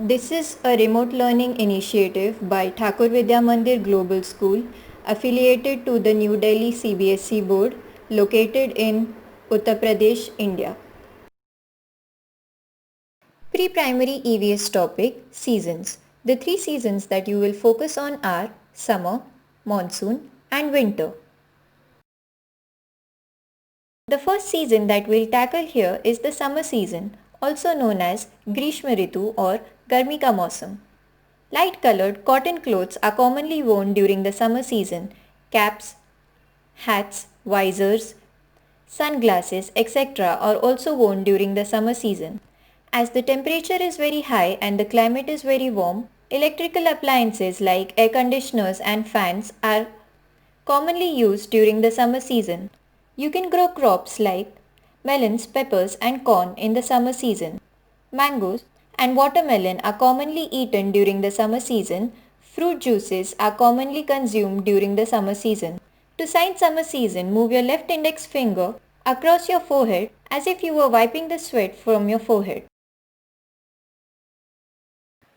This is a remote learning initiative by Thakur Vidya Mandir Global School affiliated to the New Delhi CBSE board located in Uttar Pradesh, India. Pre-primary EVS topic Seasons. The three seasons that you will focus on are summer, monsoon and winter. The first season that we'll tackle here is the summer season, also known as Grishma Ritu or Garmi ka Mausam. Light colored cotton clothes are commonly worn during the summer season. Caps, hats, visors, sunglasses, etc. are also worn during the summer season. As the temperature is very high and the climate is very warm, electrical appliances like air conditioners and fans are commonly used during the summer season. You can grow crops like melons, peppers and corn in the summer season. Mangoes and watermelon are commonly eaten during the summer season. Fruit juices are commonly consumed during the summer season. To sign summer season, move your left index finger across your forehead as if you were wiping the sweat from your forehead.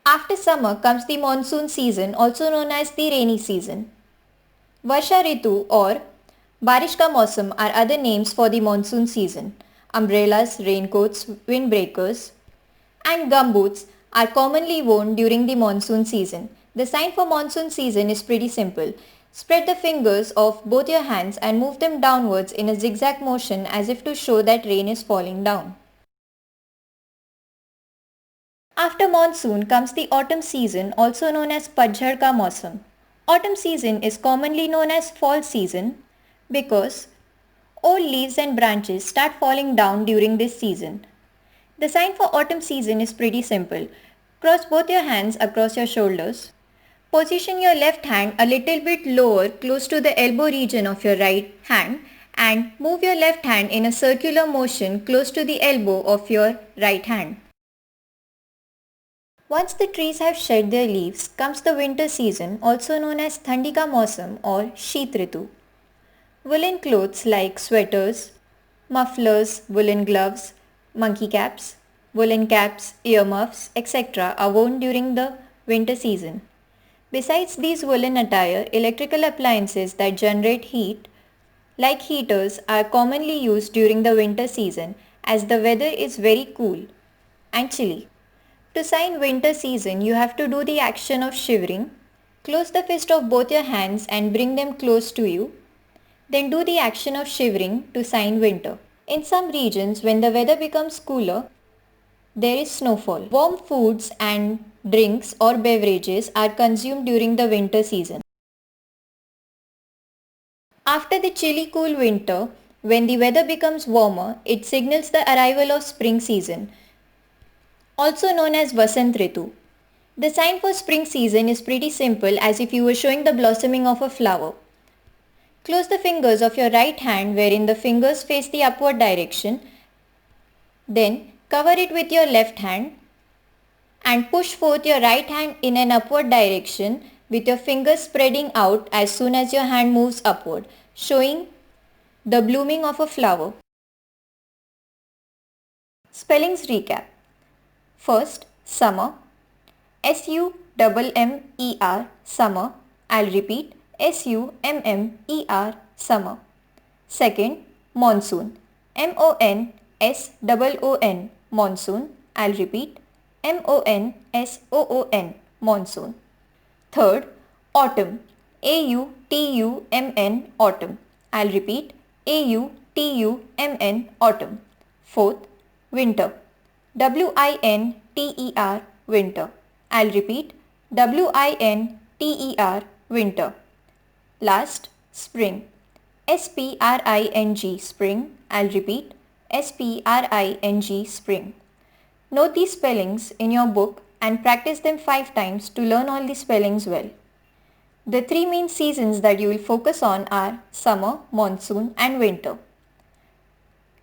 After summer comes the monsoon season, also known as the rainy season. Varsha Ritu or Barish ka Mausam are other names for the monsoon season. Umbrellas, raincoats, windbreakers and gumboots are commonly worn during the monsoon season. The sign for monsoon season is pretty simple. Spread the fingers of both your hands and move them downwards in a zigzag motion as if to show that rain is falling down. After monsoon comes the autumn season, also known as Padjhar ka Mausam. Autumn season is commonly known as fall season because old leaves and branches start falling down during this season. The sign for autumn season is pretty simple. Cross both your hands across your shoulders. Position your left hand a little bit lower close to the elbow region of your right hand and move your left hand in a circular motion close to the elbow of your right hand. Once the trees have shed their leaves comes the winter season, also known as Thandi ka Mausam or Sheet Ritu. Woolen clothes like sweaters, mufflers, woolen gloves, monkey caps, woolen caps, earmuffs, etc. are worn during the winter season. Besides these woolen attire, electrical appliances that generate heat, like heaters, are commonly used during the winter season as the weather is very cool and chilly. To sign winter season, you have to do the action of shivering. Close the fist of both your hands and bring them close to you. Then do the action of shivering to sign winter. In some regions, when the weather becomes cooler, there is snowfall. Warm foods and drinks or beverages are consumed during the winter season. After the chilly cool winter, when the weather becomes warmer, it signals the arrival of spring season, also known as Vasant Ritu. The sign for spring season is pretty simple, as if you were showing the blossoming of a flower. Close the fingers of your right hand wherein the fingers face the upward direction. Then cover it with your left hand and push forth your right hand in an upward direction with your fingers spreading out as soon as your hand moves upward, showing the blooming of a flower. Spellings recap. First, summer. SUMMER, summer. I'll repeat. SUMMER, summer. Second, monsoon. MONSOON, monsoon. I'll repeat. MONSOON, monsoon. Third, autumn. AUTUMN, autumn. I'll repeat. AUTUMN, autumn. Fourth, winter. WINTER, winter. I'll repeat. WINTER, winter. Last, spring. SPRING, spring. I'll repeat. SPRING, spring. Note these spellings in your book and practice them 5 times to learn all the spellings well. The 3 main seasons that you will focus on are summer, monsoon and winter.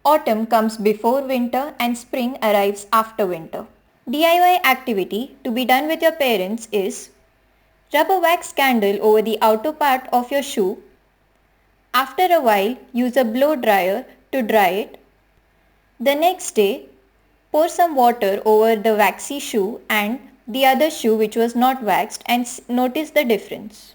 Autumn comes before winter and spring arrives after winter. DIY activity to be done with your parents is: rub a wax candle over the outer part of your shoe. After a while, use a blow dryer to dry it. The next day, pour some water over the waxy shoe and the other shoe which was not waxed and notice the difference.